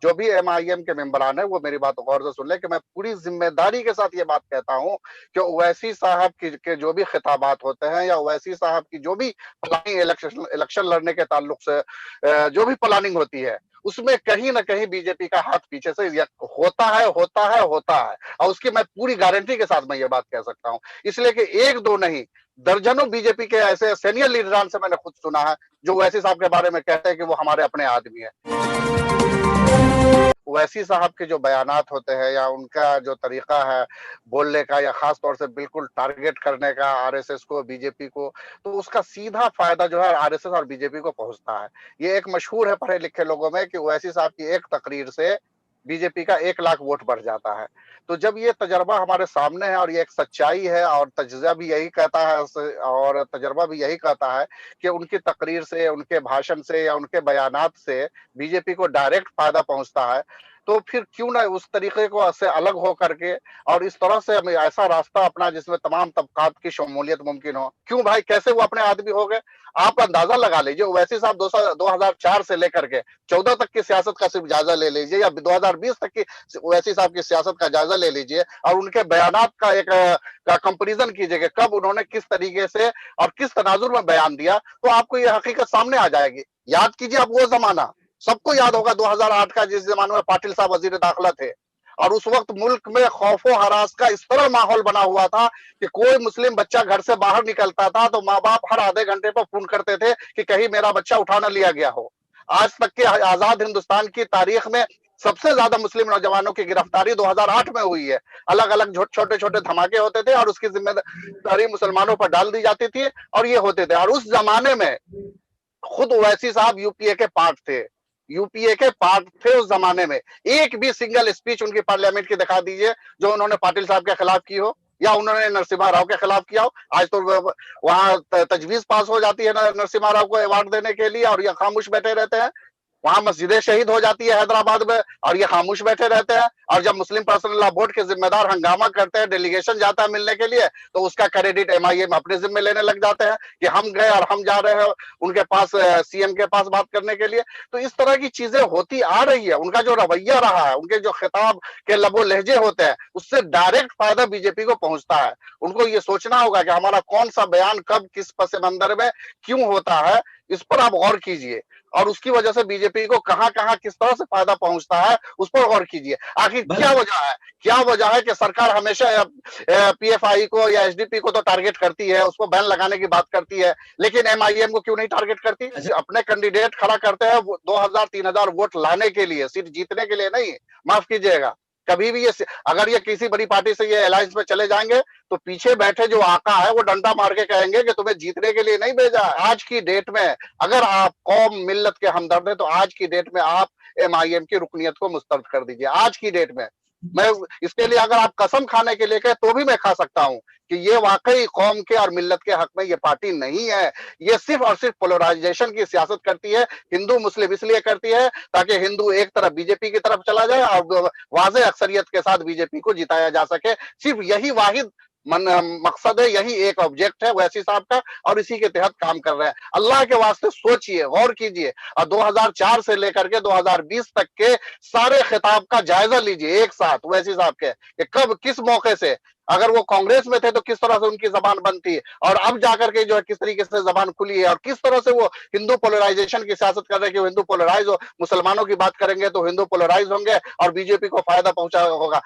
जो भी MIM के मेंबरान है वो मेरी बात गौर से सुन ले कि मैं पूरी जिम्मेदारी के साथ ये बात कहता हूँ कि ओवैसी साहब के जो भी खिताबात होते हैं या ओवैसी साहब की जो भी प्लानिंग इलेक्शन लड़ने के ताल्लुक से जो भी प्लानिंग होती है उसमें कहीं ना कहीं बीजेपी का हाथ पीछे से होता है और उसकी मैं पूरी गारंटी के साथ मैं ये बात कह सकता हूँ। इसलिए कि एक दो नहीं, दर्जनों बीजेपी के ऐसे सीनियर लीडरान से मैंने खुद सुना है जो ओवैसी साहब के बारे में कहते हैं कि वो हमारे अपने आदमी है। ओवैसी साहब के जो बयानात होते हैं या उनका जो तरीका है बोलने का या खास तौर से बिल्कुल टारगेट करने का आरएसएस को, बीजेपी को, तो उसका सीधा फायदा जो है आरएसएस और बीजेपी को पहुंचता है। ये एक मशहूर है पढ़े लिखे लोगों में कि ओवैसी साहब की एक तकरीर से बीजेपी का 1 लाख वोट बढ़ जाता है। तो जब ये तजर्बा हमारे सामने है और ये एक सच्चाई है और तजर्बा भी यही कहता है कि उनकी तकरीर से, उनके भाषण से या उनके बयानात से बीजेपी को डायरेक्ट फायदा पहुंचता है, तो फिर क्यों ना उस तरीके को से अलग हो करके और इस तरह से हमें ऐसा रास्ता अपना जिसमें तमाम तबकात की शमूलियत मुमकिन हो। क्यों भाई, कैसे वो अपने आदमी हो गए? आप अंदाजा लगा लीजिए, ओवैसी साहब 2004 से लेकर के 14 तक की सियासत का सिर्फ जायजा ले लीजिए या 2020 तक की ओवैसी साहब की सियासत का जायजा ले लीजिए और उनके बयानात का एक कंपैरिजन कीजिए कब उन्होंने किस तरीके से और किस तनाजुर में बयान दिया, तो आपको ये हकीकत सामने आ जाएगी। याद कीजिए आप वो जमाना, सबको याद होगा 2008 का, जिस जमाने में पाटिल साहब वजीर दाखिला थे और उस वक्त मुल्क में खौफो हरास का इस तरह माहौल बना हुआ था कि कोई मुस्लिम बच्चा घर से बाहर निकलता था तो माँ बाप हर आधे घंटे पर फोन करते थे कि कहीं मेरा बच्चा उठा न लिया गया हो। आज तक के आजाद हिंदुस्तान की तारीख में सबसे ज्यादा मुस्लिम नौजवानों की गिरफ्तारी 2008 में हुई है। अलग अलग छोटे छोटे धमाके होते थे और उसकी जिम्मेदारी मुसलमानों पर डाल दी जाती थी और ये होते थे। और उस जमाने में खुद ओवैसी साहब यूपीए के पार्ट थे उस जमाने में। एक भी सिंगल स्पीच उनकी पार्लियामेंट की दिखा दीजिए जो उन्होंने पाटिल साहब के खिलाफ की हो या उन्होंने नरसिम्हा राव के खिलाफ किया हो। आज तो वहां तजवीज पास हो जाती है नरसिम्हा राव को अवार्ड देने के लिए और ये खामोश बैठे रहते हैं। वहां मस्जिदें शहीद हो जाती है हैदराबाद में और ये खामोश बैठे रहते हैं। और जब मुस्लिम पर्सनल लॉ बोर्ड के जिम्मेदार हंगामा करते हैं, डेलीगेशन जाता है मिलने के लिए, तो उसका क्रेडिट MIM अपने जिम्मे लेने लग जाते हैं कि हम गए और हम जा रहे हैं उनके पास, CM के पास बात करने के लिए। तो इस तरह की चीजें होती आ रही है। उनका जो रवैया रहा है, उनके जो खिताब के लबो लहजे होते हैं, उससे डायरेक्ट फायदा बीजेपी को पहुंचता है। उनको ये सोचना होगा कि हमारा कौन सा बयान कब किस पस मंजर में क्यों होता है, इस पर आप गौर कीजिए और उसकी वजह से बीजेपी को कहां कहां किस तरह से फायदा पहुंचता है उस पर गौर कीजिए। आखिर क्या वजह है कि सरकार हमेशा PFI को या SDP को तो टारगेट करती है, उसको बैन लगाने की बात करती है, लेकिन MIM को क्यों नहीं टारगेट करती? अपने कैंडिडेट खड़ा करते हैं 2000-3000 वोट लाने के लिए, सिर्फ जीतने के लिए नहीं। माफ कीजिएगा, कभी भी अगर ये किसी बड़ी पार्टी से ये अलायंस में चले जाएंगे तो पीछे बैठे जो आका है वो डंडा मार के कहेंगे कि तुम्हें जीतने के लिए नहीं भेजा। आज की डेट में अगर आप कौम मिल्लत के हमदर्द हैं तो आज की डेट में आप MIM की रुकनियत को मुस्तरद कर दीजिए। आज की डेट में मैं इसके लिए अगर आप कसम खाने के लिए कहे तो भी मैं खा सकता हूं कि ये वाकई कौम के और मिल्लत के हक में ये पार्टी नहीं है। ये सिर्फ और सिर्फ पोलराइजेशन की सियासत करती है, हिंदू मुस्लिम इसलिए करती है ताकि हिंदू एक तरफ बीजेपी की तरफ चला जाए और वाज़ेह अक्सरियत के साथ बीजेपी को जिताया जा सके। सिर्फ यही वाहिद मकसद है, यही एक ऑब्जेक्ट है ओवैसी साहब का और इसी के तहत काम कर रहे हैं। अल्लाह के वास्ते सोचिए, गौर कीजिए और 2004 से लेकर के 2020 तक के सारे खिताब का जायजा लीजिए एक साथ ओवैसी साहब के कि कब किस मौके से, अगर वो कांग्रेस में थे तो किस तरह से उनकी जबान बंद थी और अब जाकर के जो है किस तरीके से जबान खुली है और किस तरह से वो हिंदू पोलराइजेशन की सियासत कर रहे हैं कि हिंदू पोलराइज हो, मुसलमानों की बात करेंगे तो हिंदू पोलराइज होंगे और बीजेपी को फायदा पहुंचा होगा।